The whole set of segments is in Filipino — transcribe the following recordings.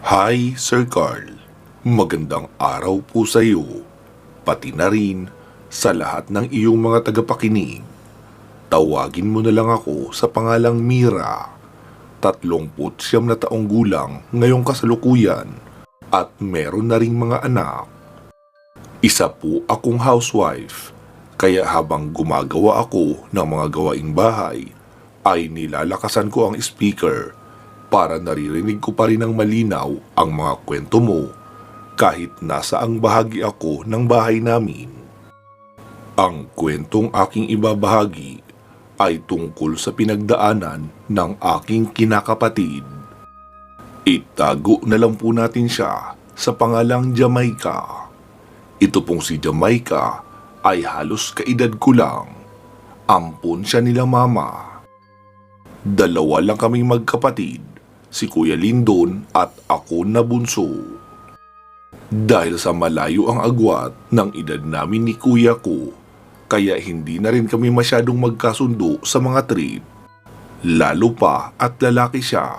Hi, Sir Carl. Magandang araw po sa iyo, pati na rin sa lahat ng iyong mga tagapakinig. Tawagin mo na lang ako sa pangalang Mira. 39 na taong gulang ngayong kasalukuyan at meron na ring mga anak. Isa po akong housewife, kaya habang gumagawa ako ng mga gawaing bahay, ay nilalakasan ko ang speaker para naririnig ko pa rin ng malinaw ang mga kwento mo kahit nasa ang bahagi ako ng bahay namin. Ang kwentong aking ibabahagi ay tungkol sa pinagdaanan ng aking kinakapatid. Itago na lang po natin siya sa pangalang Jamaica. Ito pong si Jamaica ay halos kaedad ko lang. Ampon siya nila mama. Dalawa lang kaming magkapatid, si Kuya Lindon at ako na bunso. Dahil sa malayo ang agwat ng edad namin ni kuya ko, kaya hindi na rin kami masyadong magkasundo sa mga trip. Lalo pa at lalaki siya.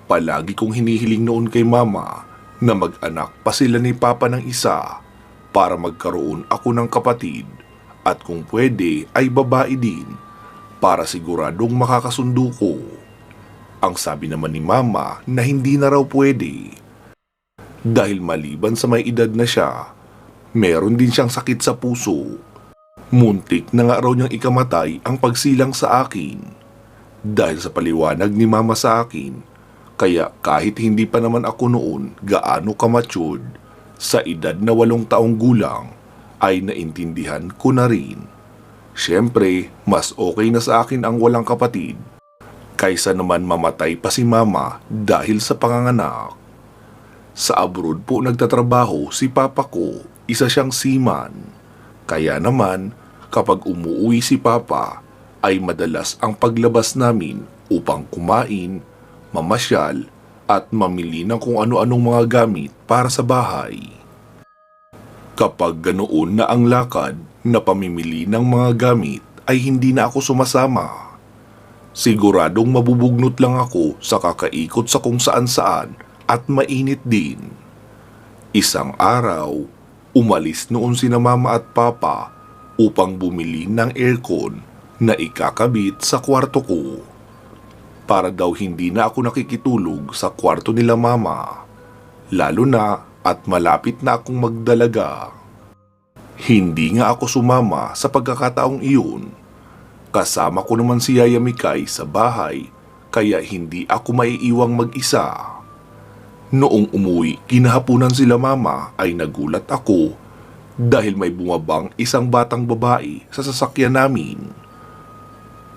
Palagi kong hinihiling noon kay mama na mag-anak pa sila ni papa ng isa para magkaroon ako ng kapatid at kung pwede ay babae din para siguradong makakasundo ko. Ang sabi naman ni mama na hindi na raw pwede. Dahil maliban sa may edad na siya, meron din siyang sakit sa puso. Muntik na nga raw niyang ikamatay ang pagsilang sa akin. Dahil sa paliwanag ni mama sa akin, kaya kahit hindi pa naman ako noon gaano ka-matured, sa edad na 8 taong gulang, ay naintindihan ko na rin. Siyempre, mas okay na sa akin ang walang kapatid kaysa naman mamatay pa si mama dahil sa panganganak. Sa abroad po nagtatrabaho si papa ko, isa siyang seaman. Kaya naman, kapag umuwi si papa, ay madalas ang paglabas namin upang kumain, mamasyal, at mamili ng kung ano-anong mga gamit para sa bahay. Kapag ganoon na ang lakad na pamimili ng mga gamit, ay hindi na ako sumasama. Siguradong mabubugnot lang ako sa kakaikot sa kung saan-saan at mainit din. Isang araw, umalis noon sina mama at papa upang bumili ng aircon na ikakabit sa kwarto ko. Para daw hindi na ako nakikitulog sa kwarto nila mama, lalo na at malapit na akong magdalaga. Hindi nga ako sumama sa pagkakataong iyon. Kasama ko naman si Yaya Mikay sa bahay, kaya hindi ako maiiwang mag-isa. Noong umuwi, kinahapunan sila mama ay nagulat ako dahil may bumabang isang batang babae sa sasakyan namin.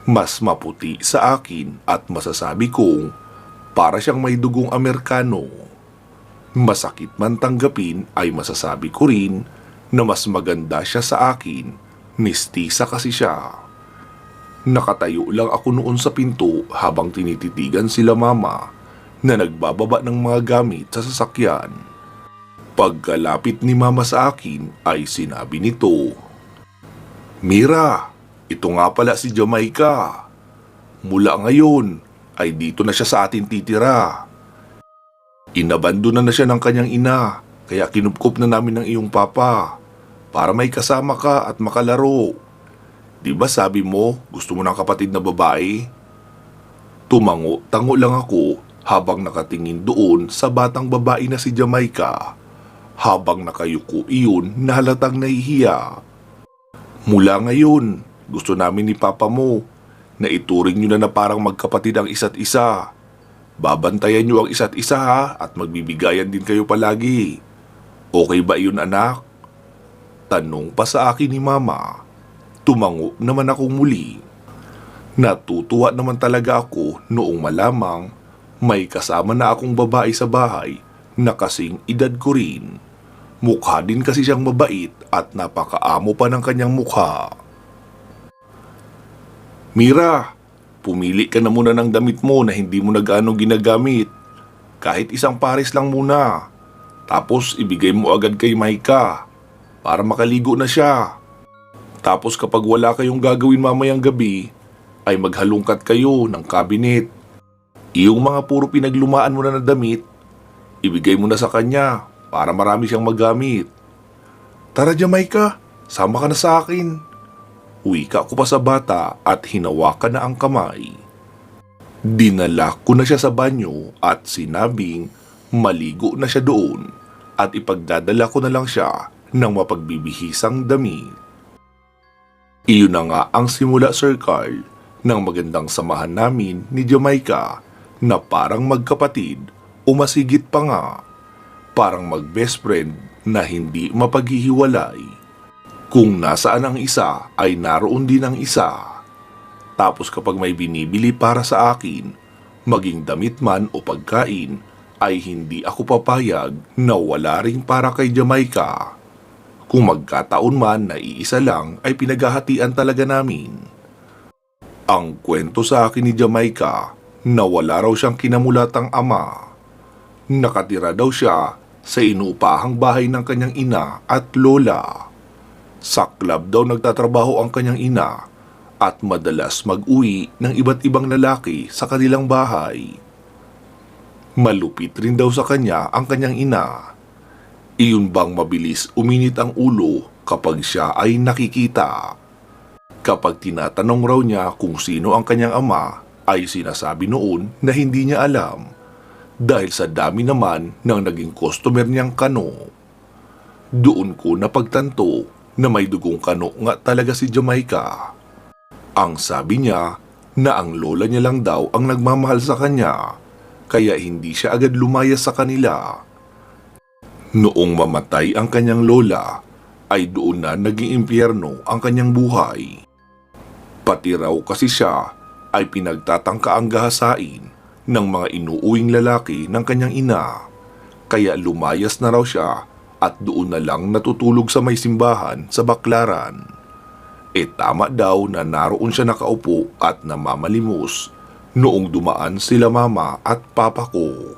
Mas maputi sa akin at masasabi kong para siyang may dugong Amerikano. Masakit man tanggapin ay masasabi ko rin na mas maganda siya sa akin, mistisa kasi siya. Nakatayo lang ako noon sa pinto habang tinititigan sila mama na nagbababa ng mga gamit sa sasakyan. Pagkalapit ni mama sa akin ay sinabi nito, "Mira, ito nga pala si Jamaica. Mula ngayon ay dito na siya sa atin titira. Inabandona na siya ng kanyang ina, kaya kinupkup na namin ng iyong papa para may kasama ka at makalaro. Di ba sabi mo gusto mo ng kapatid na babae?" Tumango-tango lang ako habang nakatingin doon sa batang babae na si Jamaica. Habang nakayuko iyon na halatang nahihiya. "Mula ngayon, gusto namin ni papa mo na ituring nyo na parang magkapatid ang isa't isa. Babantayan nyo ang isa't isa ha at magbibigayan din kayo palagi. Okay ba iyon anak?" Tanong pa sa akin ni mama. Tumango naman akong muli. Natutuwa naman talaga ako noong malamang may kasama na akong babae sa bahay na kasing edad ko rin. Mukha din kasi siyang mabait at napakaamo pa ng kanyang mukha. "Mira, pumili ka na muna ng damit mo na hindi mo na gaano ginagamit. Kahit isang pares lang muna. Tapos ibigay mo agad kay Maika para makaligo na siya. Tapos kapag wala kayong gagawin mamayang gabi, ay maghalungkat kayo ng cabinet. Iyong mga puro pinaglumaan mo na damit, Ibigay mo na sa kanya para marami siyang magamit. Tara Jamaica, sama ka na sa akin. Wika ko pa sa bata at hinawakan na ang kamay. Dinala ko na siya sa banyo at sinabing maligo na siya doon at ipagdadala ko na lang siya ng mapagbibihisang damit. Iyon na nga ang simula, Sir Carl, ng magandang samahan namin ni Jamaica na parang magkapatid o masigit pa nga, parang mag-best friend na hindi mapaghihiwalay. Kung nasaan ang isa ay naroon din ang isa. Tapos kapag may binibili para sa akin, maging damit man o pagkain, ay hindi ako papayag na wala ring para kay Jamaica. Kung magkataon man na iisa lang ay pinaghahatian talaga namin. Ang kwento sa akin ni Jamaica na wala raw siyang kinamulatang ama. Nakatira daw siya sa inuupahang bahay ng kanyang ina at lola. Sa club daw nagtatrabaho ang kanyang ina at madalas mag-uwi ng iba't ibang lalaki sa kanilang bahay. Malupit rin daw sa kanya ang kanyang ina. Iyon bang mabilis uminit ang ulo kapag siya ay nakikita. Kapag tinatanong raw niya kung sino ang kanyang ama, ay sinasabi noon na hindi niya alam dahil sa dami naman ng naging customer niyang kano. Doon ko napagtanto na may dugong kano nga talaga si Jamaica. Ang sabi niya na ang lola niya lang daw ang nagmamahal sa kanya, kaya hindi siya agad lumayas sa kanila. Noong mamatay ang kanyang lola, ay doon na naging impyerno ang kanyang buhay. Pati raw kasi siya ay pinagtatangka ang gahasain ng mga inuuwing lalaki ng kanyang ina, kaya lumayas na raw siya at doon na lang natutulog sa may simbahan sa Baklaran. Tama daw na naroon siya nakaupo at namamalimos noong dumaan sila mama at papa ko.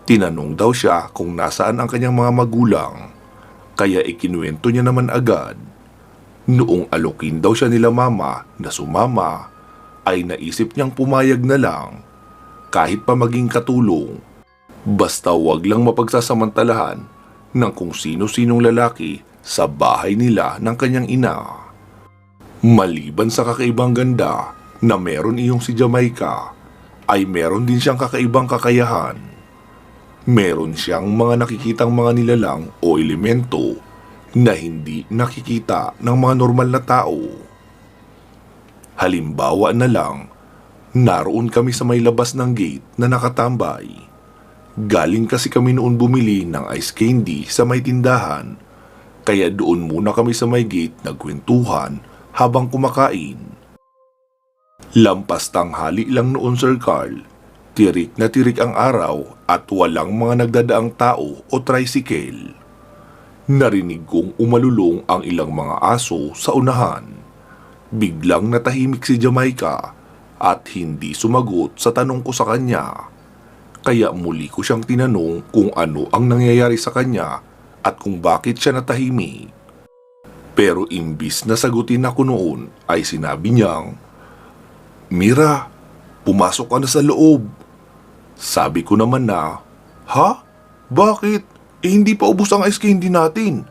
Tinanong daw siya kung nasaan ang kanyang mga magulang, kaya ikinuwento niya naman agad. Noong alokin daw siya nila mama na sumama, ay naisip niyang pumayag na lang, kahit pa maging katulong. Basta wag lang mapagsasamantalahan ng kung sino-sinong lalaki sa bahay nila ng kanyang ina. Maliban sa kakaibang ganda na meron iyong si Jamaica, ay meron din siyang kakaibang kakayahan. Meron siyang mga nakikitang mga nilalang o elemento na hindi nakikita ng mga normal na tao. Halimbawa na lang, naroon kami sa may labas ng gate na nakatambay. Galing kasi kami noon bumili ng ice candy sa may tindahan, kaya doon muna kami sa may gate nagkwentuhan habang kumakain. Lampas tanghali lang noon, Sir Carl. Tirik na tirik ang araw at walang mga nagdadaang tao o tricycle. Narinig kong umalulong ang ilang mga aso sa unahan. Biglang natahimik si Jamaica at hindi sumagot sa tanong ko sa kanya. Kaya muli ko siyang tinanong kung ano ang nangyayari sa kanya at kung bakit siya natahimik. Pero imbis na sagutin ako noon ay sinabi niyang, "Mira, pumasok ka na sa loob." Sabi ko naman na, "Ha? Bakit? Hindi pa ubos ang ice candy natin."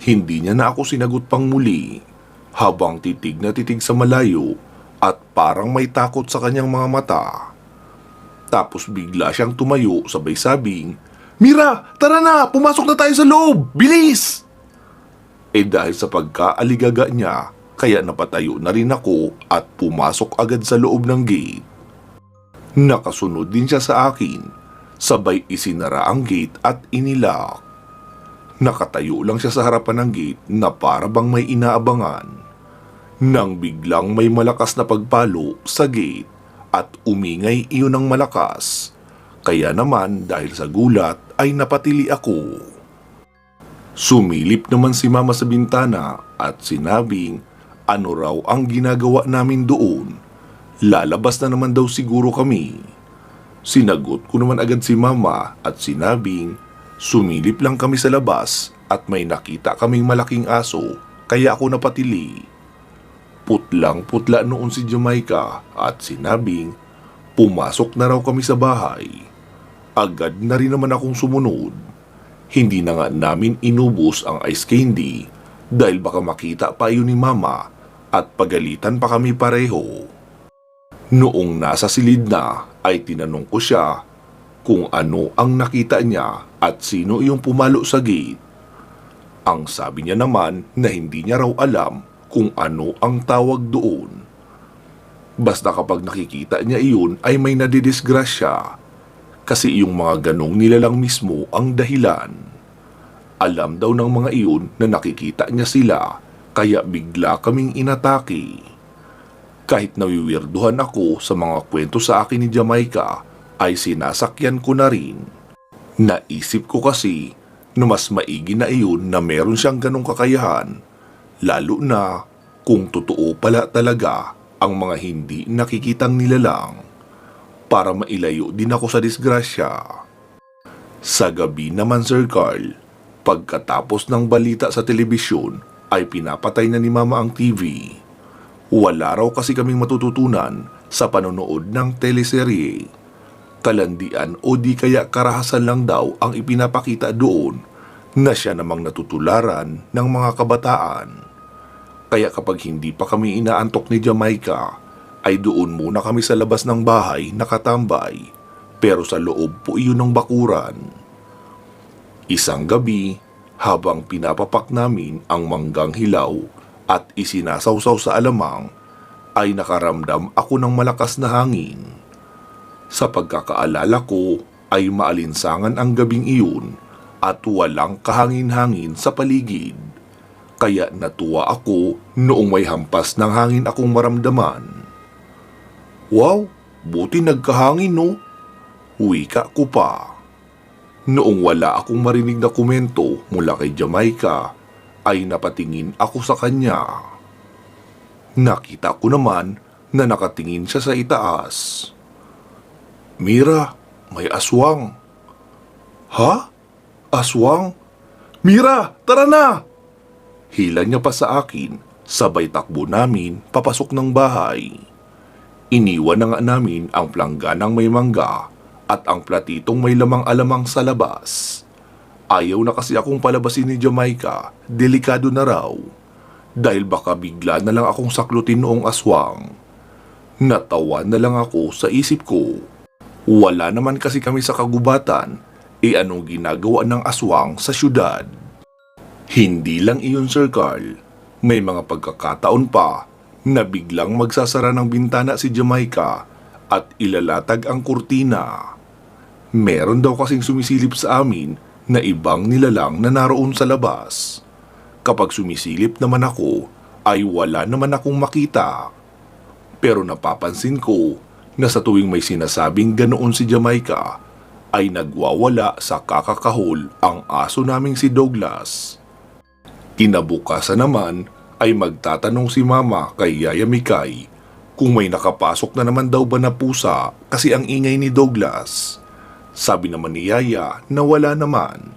Hindi niya na ako sinagot pang muli habang titig na titig sa malayo at parang may takot sa kanyang mga mata. Tapos bigla siyang tumayo sabay sabing, "Mira, tara na! Pumasok na tayo sa loob! Bilis!" Dahil sa pagkaaligaga niya, kaya napatayo na rin ako at pumasok agad sa loob ng gate. Nakasunod din siya sa akin, sabay isinara ang gate at inilak. Nakatayo lang siya sa harapan ng gate na para bang may inaabangan. Nang biglang may malakas na pagpalo sa gate at umingay iyon ng malakas. Kaya naman dahil sa gulat ay napatili ako. Sumilip naman si mama sa bintana at sinabing ano raw ang ginagawa namin doon. Lalabas na naman daw siguro kami. Sinagot ko naman agad si mama at sinabing sumilip lang kami sa labas at may nakita kaming malaking aso kaya ako napatili. Putlang-putla noon si Jamaica at sinabing pumasok na raw kami sa bahay. Agad na rin naman akong sumunod. Hindi na nga namin inubos ang ice candy dahil baka makita pa yun ni Mama at pagalitan pa kami pareho. Noong nasa silid na ay tinanong ko siya kung ano ang nakita niya at sino yung pumalo sa gate. Ang sabi niya naman na hindi niya raw alam kung ano ang tawag doon. Basta kapag nakikita niya iyon ay may nadidisgrasya kasi yung mga ganong nilalang mismo ang dahilan. Alam daw ng mga iyon na nakikita niya sila kaya bigla kaming inatake. Kahit nawiwirduhan ako sa mga kwento sa akin ni Jamaica ay sinasakyan ko na rin. Naisip ko kasi na mas maigi na iyon na meron siyang ganong kakayahan, lalo na kung totoo pala talaga ang mga hindi nakikitang nilalang, para mailayo din ako sa disgrasya. Sa gabi naman, Sir Carl, pagkatapos ng balita sa telebisyon ay pinapatay na ni Mama ang TV. Wala raw kasi kaming matututunan sa panonood ng teleserye. Kalandian o di kaya karahasan lang daw ang ipinapakita doon na siya namang natutularan ng mga kabataan. Kaya kapag hindi pa kami inaantok ni Jamaica, ay doon muna kami sa labas ng bahay nakatambay, pero sa loob po iyon ng bakuran. Isang gabi, habang pinapapak namin ang manggang hilaw at isinasawsaw sa alamang, ay nakaramdam ako ng malakas na hangin. Sa pagkakaalala ko ay maalinsangan ang gabing iyon at walang kahangin-hangin sa paligid. Kaya natuwa ako noong may hampas ng hangin akong maramdaman. Wow, buti nagkahangin no? Wika ko pa. Noong wala akong marinig na komento mula kay Jamaica, ay napatingin ako sa kanya. Nakita ko naman na nakatingin siya sa itaas. Mira, may aswang. Ha? Aswang? Mira, tara na! Hila niya pa sa akin, sabay takbo namin papasok ng bahay. Iniwan na nga namin ang plangganang may mangga at ang platitong may lamang-alamang sa labas. Ayaw na kasi akong palabasin ni Jamaica, delikado na raw, dahil baka bigla na lang akong saklutin noong aswang. Natawa na lang ako sa isip ko. Wala naman kasi kami sa kagubatan, anong ginagawa ng aswang sa syudad? Hindi lang iyon, Sir Carl. May mga pagkakataon pa na biglang magsasara ng bintana si Jamaica at ilalatag ang kurtina. Meron daw kasing sumisilip sa amin na ibang nilalang na naroon sa labas. Kapag sumisilip naman ako, ay wala naman akong makita. Pero napapansin ko na sa tuwing may sinasabing ganoon si Jamaica, ay nagwawala sa kakakahol ang aso naming si Douglas. Kinabukasan naman ay magtatanong si Mama kay Yaya Mikay kung may nakapasok na naman daw ba na pusa kasi ang ingay ni Douglas. Sabi naman ni Yaya na wala naman.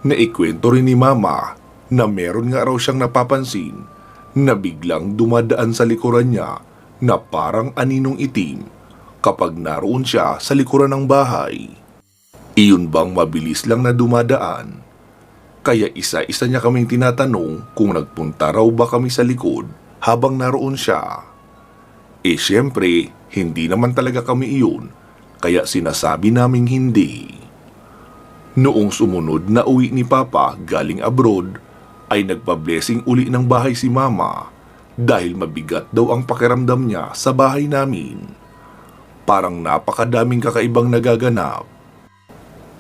Naikwento rin ni Mama na meron nga raw siyang napapansin na biglang dumadaan sa likuran niya na parang aninong itim kapag naroon siya sa likuran ng bahay. Iyon bang mabilis lang na dumadaan? Kaya isa-isa niya kaming tinatanong kung nagpunta raw ba kami sa likod habang naroon siya. Siyempre, hindi naman talaga kami iyon, kaya sinasabi naming hindi. Noong sumunod na uwi ni Papa galing abroad, ay nagpa-blessing uli ng bahay si Mama dahil mabigat daw ang pakiramdam niya sa bahay namin. Parang napakadaming kakaibang nagaganap.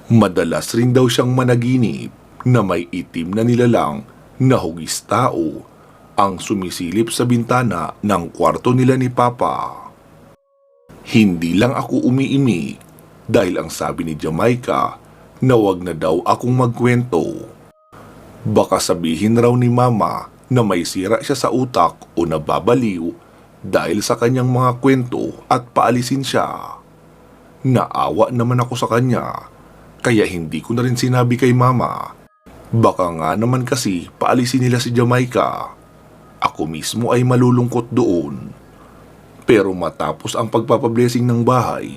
Madalas rin daw siyang managinip na may itim na nilalang na hugis tao ang sumisilip sa bintana ng kwarto nila ni Papa. Hindi lang ako umiimik dahil ang sabi ni Jamaica na wag na daw akong magkwento. Baka sabihin raw ni Mama na may sira siya sa utak o nababaliw dahil sa kanyang mga kwento at paalisin siya. Naawa naman ako sa kanya, kaya hindi ko na rin sinabi kay Mama. Baka nga naman kasi paalisin nila si Jamaica. Ako mismo ay malulungkot doon. Pero matapos ang pagpapablessing ng bahay,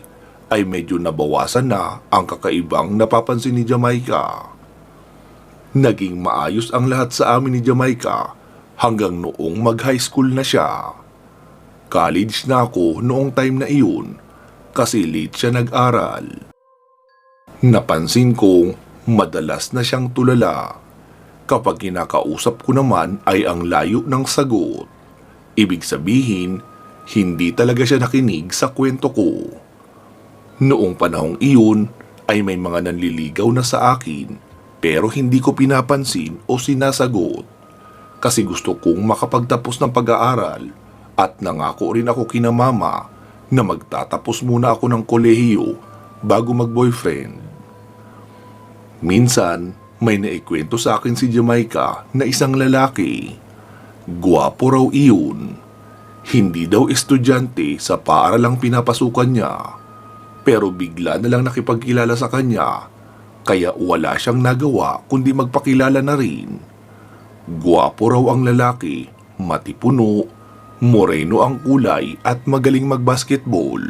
ay medyo nabawasan na ang kakaibang napapansin ni Jamaica. Naging maayos ang lahat sa amin ni Jamaica hanggang noong mag-high school na siya. College na ako noong time na iyon kasi late siya nag-aral. Napansin kong madalas na siyang tulala. Kapag kinakausap ko naman ay ang layo ng sagot. Ibig sabihin, hindi talaga siya nakinig sa kwento ko. Noong panahong iyon ay may mga nanliligaw na sa akin pero hindi ko pinapansin o sinasagot kasi gusto kong makapagtapos ng pag-aaral at nangako rin ako kina mama na magtatapos muna ako ng kolehiyo bago mag-boyfriend. Minsan, may naikwento sa akin si Jamaica na isang lalaki. Gwapo raw iyon. Hindi daw estudyante sa paaralang pinapasukan niya. Pero bigla na lang nakipagkilala sa kanya. Kaya wala siyang nagawa kundi magpakilala na rin. Gwapo raw ang lalaki, matipuno, moreno ang kulay at magaling magbasketball.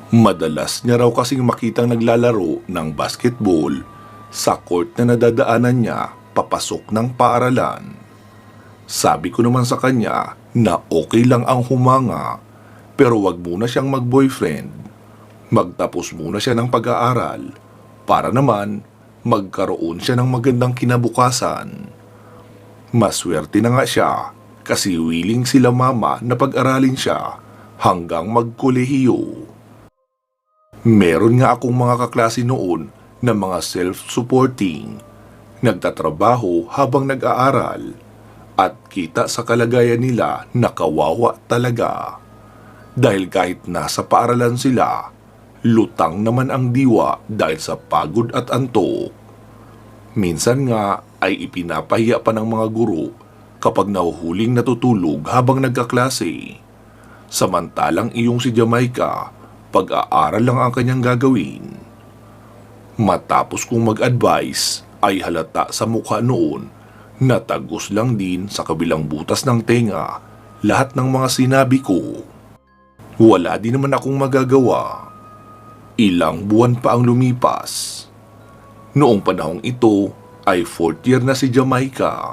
Madalas niya raw kasing makitang naglalaro ng basketball sa court na nadadaanan niya papasok ng paaralan. Sabi ko naman sa kanya na okay lang ang humanga pero wag muna siyang mag-boyfriend. Magtapos muna siya ng pag-aaral para naman magkaroon siya ng magandang kinabukasan. Maswerte na nga siya kasi willing sila mama na pag-aralin siya hanggang magkolehiyo. Meron nga akong mga kaklase noon na mga self-supporting, nagtatrabaho habang nag-aaral at kita sa kalagayan nila na kawawa talaga. Dahil kahit nasa paaralan sila, lutang naman ang diwa dahil sa pagod at antok. Minsan nga ay ipinapahiya pa ng mga guro kapag nahuhuling natutulog habang nagkaklase. Samantalang iyong si Jamaica, pag-aaral lang ang kanyang gagawin. Matapos kong mag-advise ay halata sa mukha noon na tagos lang din sa kabilang butas ng tenga lahat ng mga sinabi ko. Wala din naman akong magagawa. Ilang buwan pa ang lumipas. Noong panahong ito ay 4th year na si Jamaica.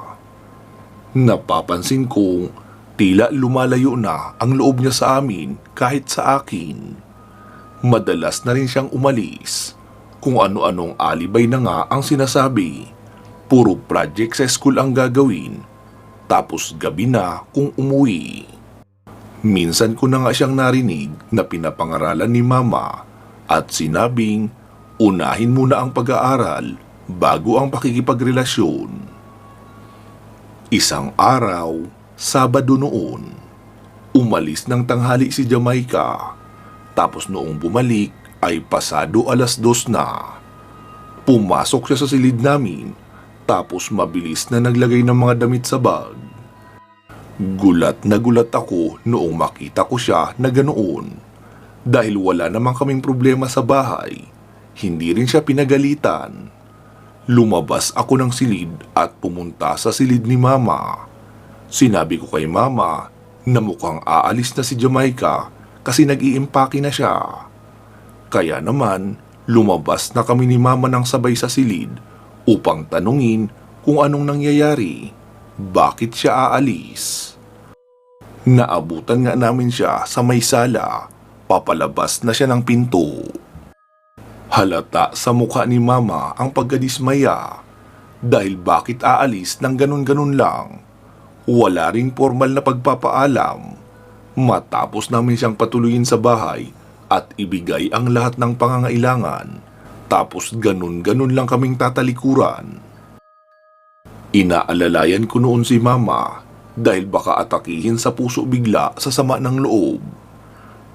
Napapansin kong tila lumalayo na ang loob niya sa amin kahit sa akin. Madalas na rin siyang umalis. Kung ano-anong alibay na nga ang sinasabi. Puro project sa school ang gagawin. Tapos gabi na kung umuwi. Minsan ko na nga siyang narinig na pinapangaralan ni mama at sinabing unahin muna ang pag-aaral bago ang pakikipagrelasyon. Isang araw, Sabado noon, umalis ng tanghali si Jamaica. Tapos noong bumalik ay pasado 2:00 na. Pumasok siya sa silid namin tapos mabilis na naglagay ng mga damit sa bag. Gulat na gulat ako noong makita ko siya na ganoon. Dahil wala namang kaming problema sa bahay, hindi rin siya pinagalitan. Lumabas ako ng silid at pumunta sa silid ni mama. Sinabi ko kay mama na mukhang aalis na si Jamaica kasi nag-iimpake na siya. Kaya naman, lumabas na kami ni mama ng sabay sa silid upang tanungin kung anong nangyayari, bakit siya aalis. Naabutan nga namin siya sa may sala, papalabas na siya ng pinto. Halata sa mukha ni mama ang pagkadismaya dahil bakit aalis ng ganun-ganun lang. Wala ring formal na pagpapaalam. Matapos namin siyang patuloyin sa bahay at ibigay ang lahat ng pangangailangan. Tapos ganun-ganun lang kaming tatalikuran. Inaalalayan ko noon si mama dahil baka atakihin sa puso bigla sa sama ng loob.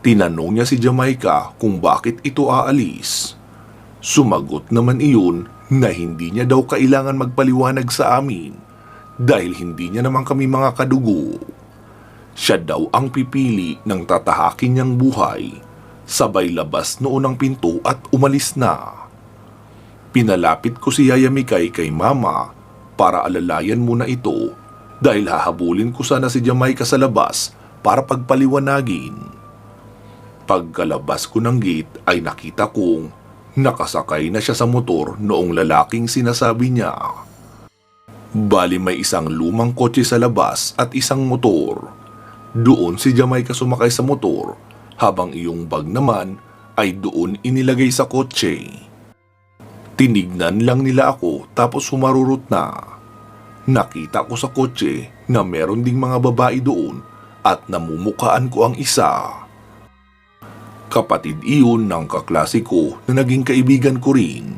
Tinanong niya si Jamaica kung bakit ito aalis. Sumagot naman iyon na hindi niya daw kailangan magpaliwanag sa amin dahil hindi niya naman kami mga kadugo. Siya daw ang pipili ng tatahakin niyang buhay. Sabay labas noon ang pinto at umalis na. Pinalapit ko si Yaya Mikay kay mama para alalayan muna ito dahil hahabulin ko sana si Jamaica sa labas para pagpaliwanagin. Pagkalabas ko ng gate ay nakita kong nakasakay na siya sa motor noong lalaking sinasabi niya. Bali may isang lumang kotse sa labas at isang motor. Doon si Jamaica sumakay sa motor habang iyong bag naman ay doon inilagay sa kotse. Tinignan lang nila ako tapos humarurot na. Nakita ko sa kotse na meron ding mga babae doon at namumukaan ko ang isa. Kapatid iyon ng kaklase ko na naging kaibigan ko rin.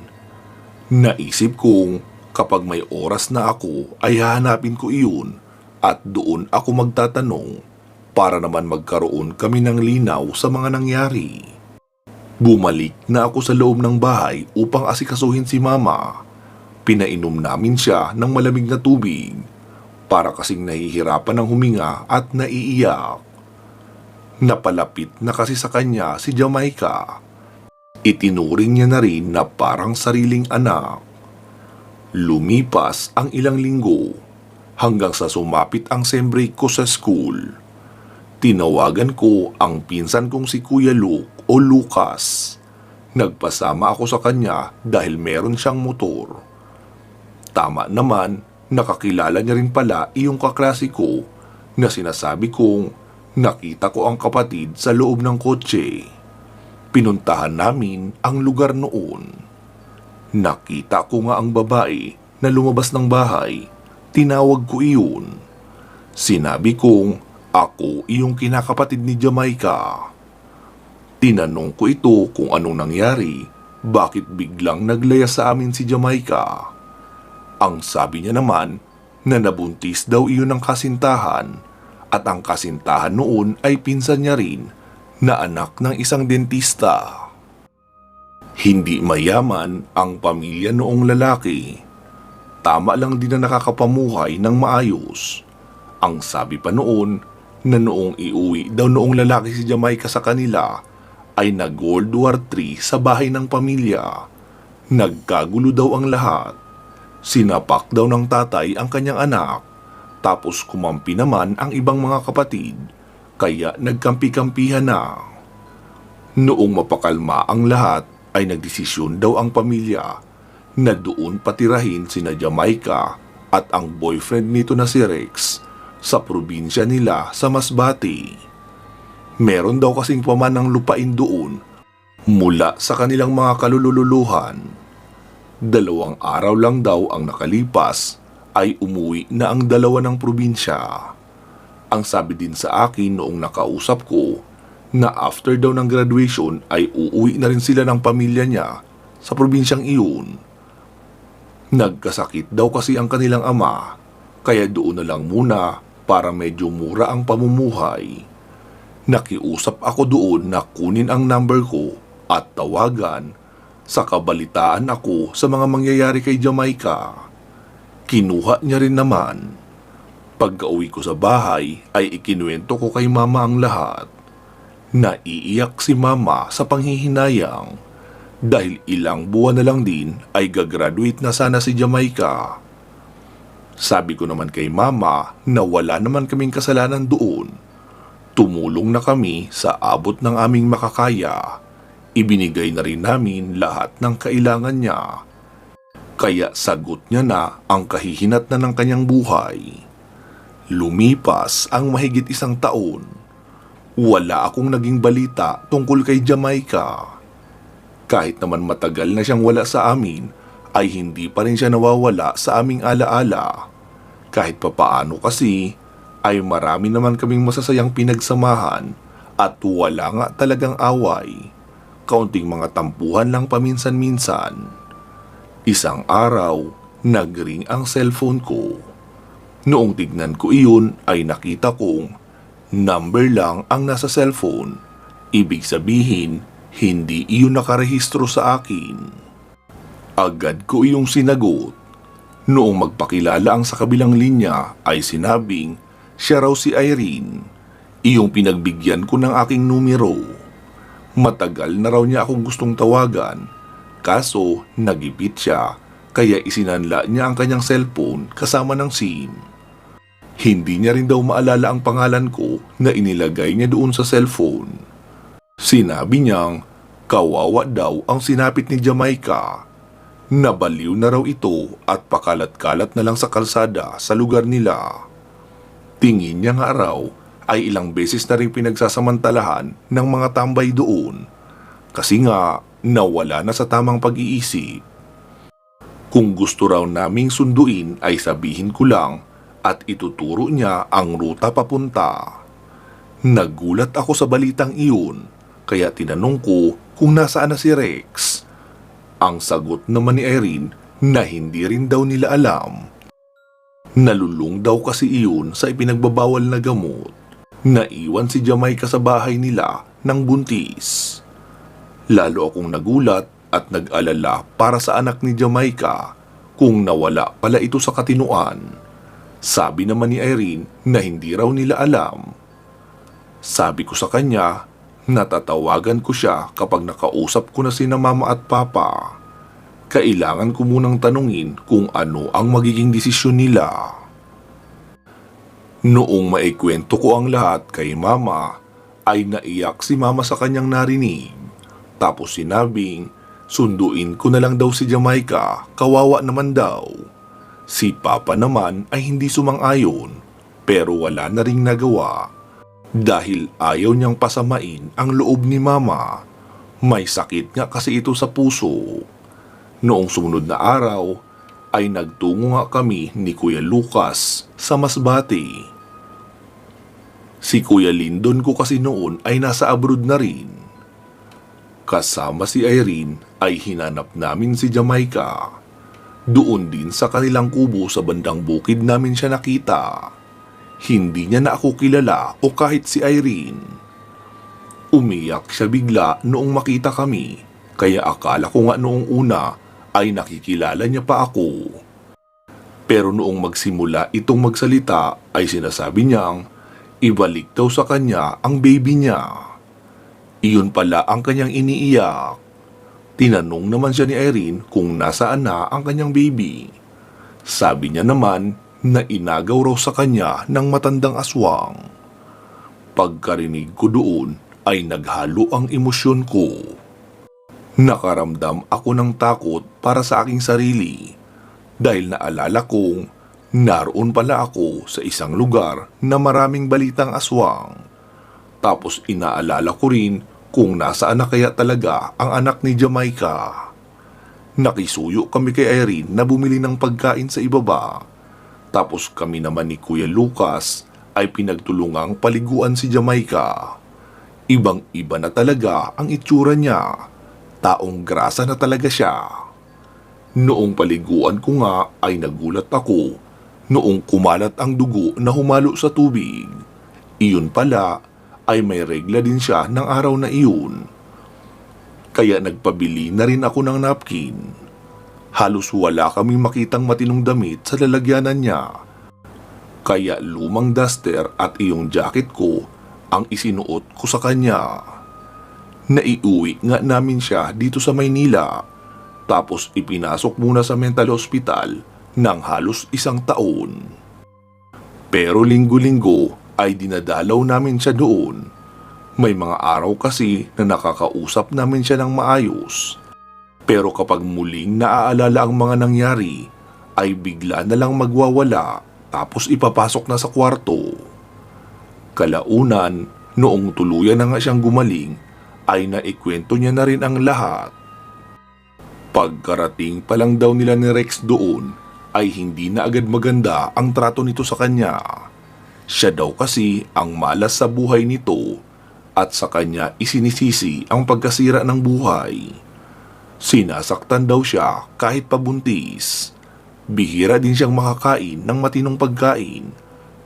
Naisip kong kapag may oras na ako ay hahanapin ko iyon at doon ako magtatanong para naman magkaroon kami ng linaw sa mga nangyari. Bumalik na ako sa loob ng bahay upang asikasuhin si Mama. Pinainom namin siya ng malamig na tubig para kasing nahihirapan ng huminga at naiiyak. Napalapit na kasi sa kanya si Jamaica. Itinuring niya na rin na parang sariling anak. Lumipas ang ilang linggo hanggang sa sumapit ang sem break ko sa school. Tinawagan ko ang pinsan kong si Kuya Luke o Lucas. Nagpasama ako sa kanya dahil meron siyang motor. Tama naman, nakakilala niya rin pala iyong kaklase ko na sinasabi kong nakita ko ang kapatid sa loob ng kotse. Pinuntahan namin ang lugar noon. Nakita ko nga ang babae na lumabas ng bahay. Tinawag ko iyon. Sinabi kong ako iyong kinakapatid ni Jamaica. Tinanong ko ito kung anong nangyari, bakit biglang naglaya sa amin si Jamaica. Ang sabi niya naman na nabuntis daw iyon ng kasintahan at ang kasintahan noon ay pinsan niya rin na anak ng isang dentista. Hindi mayaman ang pamilya noong lalaki. Tama lang din na nakakapamuhay ng maayos. Ang sabi pa noon na noong iuwi daw noong lalaki si Jamaica sa kanila ay nag-World War III sa bahay ng pamilya. Nagkagulo daw ang lahat. Sinapak daw ng tatay ang kanyang anak, tapos kumampi naman ang ibang mga kapatid, kaya nagkampi-kampihan na. Noong mapakalma ang lahat, ay nagdesisyon daw ang pamilya na doon patirahin sina Jamaica at ang boyfriend nito na si Rex sa probinsya nila sa Masbate. Meron daw kasing pamanang lupain doon mula sa kanilang mga kalululuhan. 2 araw lang daw ang nakalipas ay umuwi na ang dalawa ng probinsya. Ang sabi din sa akin noong nakausap ko na after daw ng graduation ay uuwi na rin sila ng pamilya niya sa probinsyang iyon. Nagkasakit daw kasi ang kanilang ama, kaya doon na lang muna para medyo mura ang pamumuhay. Nakiusap ako doon na kunin ang number ko at tawagan sa kabalitaan ako sa mga mangyayari kay Jamaica. Kinuha niya rin naman. Pagka-uwi ko sa bahay ay ikinuwento ko kay Mama ang lahat. Naiiyak si Mama sa panghihinayang dahil ilang buwan na lang din ay gagraduate na sana si Jamaica. Sabi ko naman kay Mama na wala naman kaming kasalanan doon. Tumulong na kami sa abot ng aming makakaya. Ibinigay na rin namin lahat ng kailangan niya. Kaya sagot niya na ang kahihinat na ng kanyang buhay. Lumipas ang mahigit 1 taon. Wala akong naging balita tungkol kay Jamaica. Kahit naman matagal na siyang wala sa amin, ay hindi pa rin siya nawawala sa aming alaala. Kahit papaano kasi, ay marami naman kaming masasayang pinagsamahan at wala nga talagang away. Kaunting mga tampuhan lang paminsan-minsan. Isang araw, nagring ang cellphone ko. Noong tignan ko iyon ay nakita kong number lang ang nasa cellphone. Ibig sabihin, hindi iyon nakarehistro sa akin. Agad ko iyong sinagot. Noong magpakilala ang sa kabilang linya ay sinabing siya raw si Irene, iyong pinagbigyan ko ng aking numero. Matagal na raw niya akong gustong tawagan, kaso nagipit siya, kaya isinanla niya ang kanyang cellphone kasama ng SIM. Hindi niya rin daw maalala ang pangalan ko na inilagay niya doon sa cellphone. Sinabi niyang kawawa daw ang sinapit ni Jamaica. Nabaliw na raw ito at pakalat-kalat na lang sa kalsada sa lugar nila. Tingin niya nga raw ay ilang beses na rin pinagsasamantalahan ng mga tambay doon kasi nga nawala na sa tamang pag-iisip. Kung gusto raw naming sunduin ay sabihin ko lang at ituturo niya ang ruta papunta. Nagulat ako sa balitang iyon kaya tinanong ko kung nasaan na si Rex. Ang sagot naman ni Irene na hindi rin daw nila alam. Nalulung daw kasi iyon sa ipinagbabawal na gamot. Naiwan si Jamaica sa bahay nila ng buntis. Lalo akong nagulat at nag-alala para sa anak ni Jamaica kung nawala pala ito sa katinuan. Sabi naman ni Irene na hindi raw nila alam. Sabi ko sa kanya, natatawagan ko siya kapag nakausap ko na sina mama at papa. Kailangan ko munang tanungin kung ano ang magiging desisyon nila. Noong maikwento ko ang lahat kay mama, ay naiyak si mama sa kanyang narinig. Tapos sinabing, sunduin ko na lang daw si Jamaica, kawawa naman daw. Si papa naman ay hindi sumang-ayon, pero wala na ring nagawa. Dahil ayaw niyang pasamain ang loob ni mama. May sakit nga kasi ito sa puso. Noong sumunod na araw, ay nagtungo nga kami ni Kuya Lucas sa Masbate. Si Kuya Lindon ko kasi noon ay nasa abroad na rin. Kasama si Irene ay hinanap namin si Jamaica. Doon din sa kanilang kubo sa bandang bukid namin siya nakita. Hindi niya na ako kilala o kahit si Irene. Umiyak siya bigla noong makita kami, kaya akala ko nga noong una ay nakikilala niya pa ako. Pero noong magsimula itong magsalita ay sinasabi niyang ibalik daw sa kanya ang baby niya. Iyon pala ang kanyang iniiyak. Tinanong naman siya ni Irene kung nasaan na ang kanyang baby. Sabi niya naman na inagaw raw sa kanya ng matandang aswang. Pagkarinig ko doon ay naghalo ang emosyon ko. Nakaramdam ako ng takot para sa aking sarili dahil naalala kong naroon pala ako sa isang lugar na maraming balitang aswang. Tapos inaalala ko rin kung nasaan na kaya talaga ang anak ni Jamaica. Nakisuyo kami kay Irene na bumili ng pagkain sa ibaba. Tapos kami naman ni Kuya Lucas ay pinagtulungang paliguan si Jamaica. Ibang-iba na talaga ang itsura niya. Taong grasa na talaga siya. Noong paliguan ko nga ay nagulat ako noong kumalat ang dugo na humalo sa tubig. Iyon pala ay may regla din siya ng araw na iyon. Kaya nagpabili na rin ako ng napkin. Halos wala kaming makitang matinong damit sa lalagyanan niya. Kaya lumang duster at iyong jacket ko ang isinuot ko sa kanya. Naiuwi nga namin siya dito sa Maynila. Tapos ipinasok muna sa mental hospital ng halos 1 taon. Pero linggo-linggo ay dinadalaw namin siya doon. May mga araw kasi na nakakausap namin siya ng maayos. Pero kapag muling naaalala ang mga nangyari, ay bigla na lang magwawala tapos ipapasok na sa kwarto. Kalaunan, noong tuluyan na nga siyang gumaling, ay naikwento niya na rin ang lahat. Pagkarating pa lang daw nila ni Rex doon, ay hindi na agad maganda ang trato nito sa kanya. Siya daw kasi ang malas sa buhay nito at sa kanya isinisisi ang pagkasira ng buhay. Sinasaktan daw siya kahit pabuntis. Bihira din siyang makakain ng matinong pagkain,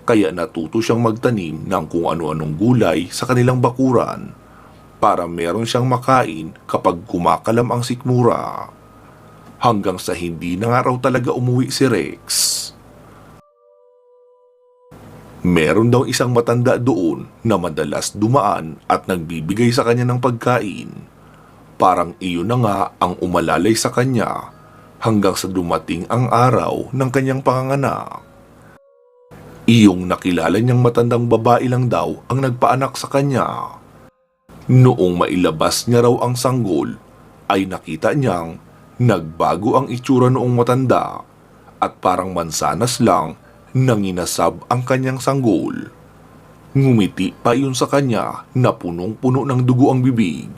kaya natuto siyang magtanim ng kung ano-anong gulay sa kanilang bakuran para meron siyang makain kapag kumakalam ang sikmura. Hanggang sa hindi na nga raw talaga umuwi si Rex. Meron daw isang matanda doon na madalas dumaan at nagbibigay sa kanya ng pagkain. Parang iyon na nga ang umalalay sa kanya hanggang sa dumating ang araw ng kanyang panganganak. Iyong nakilala niyang matandang babae lang daw ang nagpaanak sa kanya. Noong mailabas niya raw ang sanggol, ay nakita niyang nagbago ang itsura noong matanda at parang mansanas lang nanginasab ang kanyang sanggol. Ngumiti pa iyon sa kanya na punong-puno ng dugo ang bibig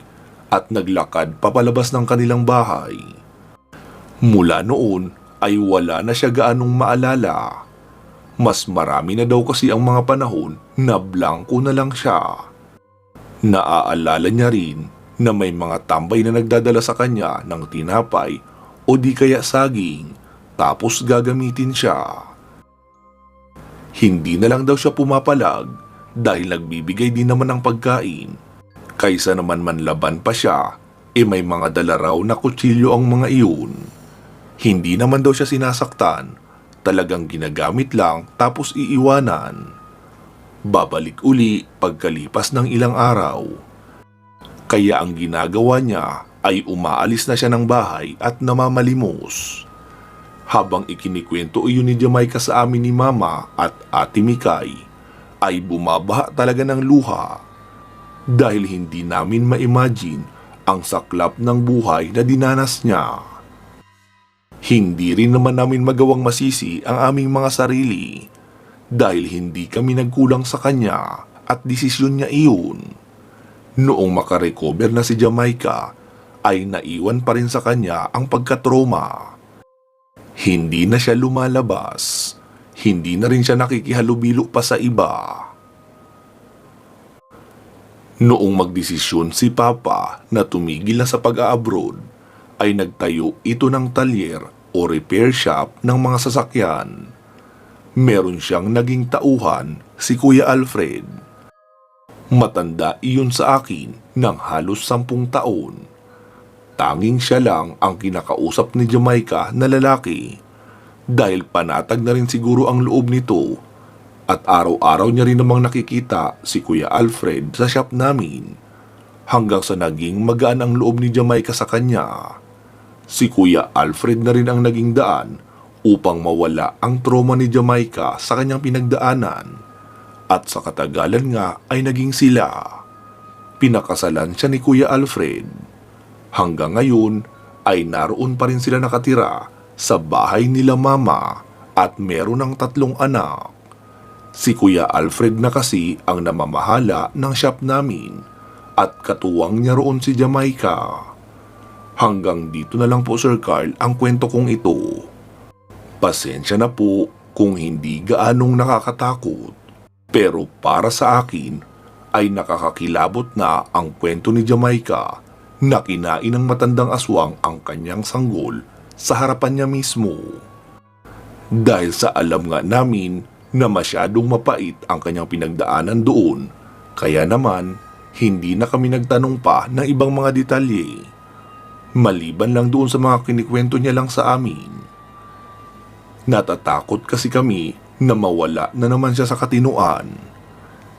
at naglakad papalabas ng kanilang bahay. Mula noon ay wala na siya gaanong maalala. Mas marami na daw kasi ang mga panahon na blanko na lang siya. Naaalala niya rin na may mga tambay na nagdadala sa kanya ng tinapay o di kaya saging tapos gagamitin siya. Hindi na lang daw siya pumapalag dahil nagbibigay din naman ng pagkain. Kaysa naman manlaban pa siya, may mga dala raw na kutsilyo ang mga iyon. Hindi naman daw siya sinasaktan, talagang ginagamit lang tapos iiwanan. Babalik uli pagkalipas ng ilang araw. Kaya ang ginagawa niya ay umaalis na siya ng bahay at namamalimos. Habang ikinikwento iyon ni Jamaica sa amin ni Mama at Ate Mikay, ay bumabaha talaga ng luha dahil hindi namin ma-imagine ang saklap ng buhay na dinanas niya. Hindi rin naman namin magawang masisi ang aming mga sarili dahil hindi kami nagkulang sa kanya at desisyon niya iyon. Noong makarecover na si Jamaica, ay naiwan pa rin sa kanya ang pagkatroma. Hindi na siya lumalabas, hindi na rin siya nakikihalubilo pa sa iba. Noong magdesisyon si Papa na tumigil na sa pag-a-abroad, ay nagtayo ito ng talyer o repair shop ng mga sasakyan. Meron siyang naging tauhan, si Kuya Alfred. Matanda iyon sa akin ng halos 10 taon. Tanging siya lang ang kinakausap ni Jamaica na lalaki dahil panatag na rin siguro ang loob nito at araw-araw niya rin namang nakikita si Kuya Alfred sa shop namin hanggang sa naging magaan ang loob ni Jamaica sa kanya. Si Kuya Alfred na rin ang naging daan upang mawala ang trauma ni Jamaica sa kanyang pinagdaanan at sa katagalan nga ay naging sila. Pinakasalan siya ni Kuya Alfred. Hanggang ngayon ay naroon pa rin sila nakatira sa bahay nila Mama at meron ng 3 anak. Si Kuya Alfred na kasi ang namamahala ng shop namin at katuwang niya roon si Jamaica. Hanggang dito na lang po Sir Carl ang kwento kong ito. Pasensya na po kung hindi gaanong nakakatakot. Pero para sa akin ay nakakakilabot na ang kwento ni Jamaica na kinain ng matandang aswang ang kanyang sanggol sa harapan niya mismo. Dahil sa alam nga namin na masyadong mapait ang kanyang pinagdaanan doon, kaya naman hindi na kami nagtanong pa ng ibang mga detalye. Maliban lang doon sa mga kinikwento niya lang sa amin. Natatakot kasi kami na mawala na naman siya sa katinuan.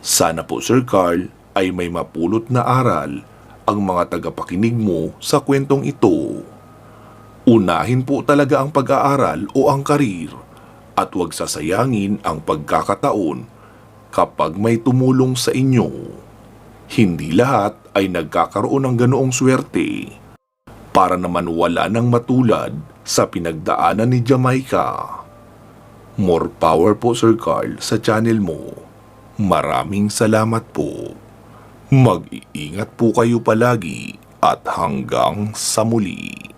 Sana po Sir Carl ay may mapulot na aral ang mga tagapakinig mo sa kwentong ito. Unahin po talaga ang pag-aaral o ang karir at huwag sasayangin ang pagkakataon kapag may tumulong sa inyo. Hindi lahat ay nagkakaroon ng ganoong swerte. Para naman wala nang matulad sa pinagdaanan ni Jamaica. More power po Sir Carl sa channel mo. Maraming salamat po. Mag-iingat po kayo palagi at hanggang sa muli.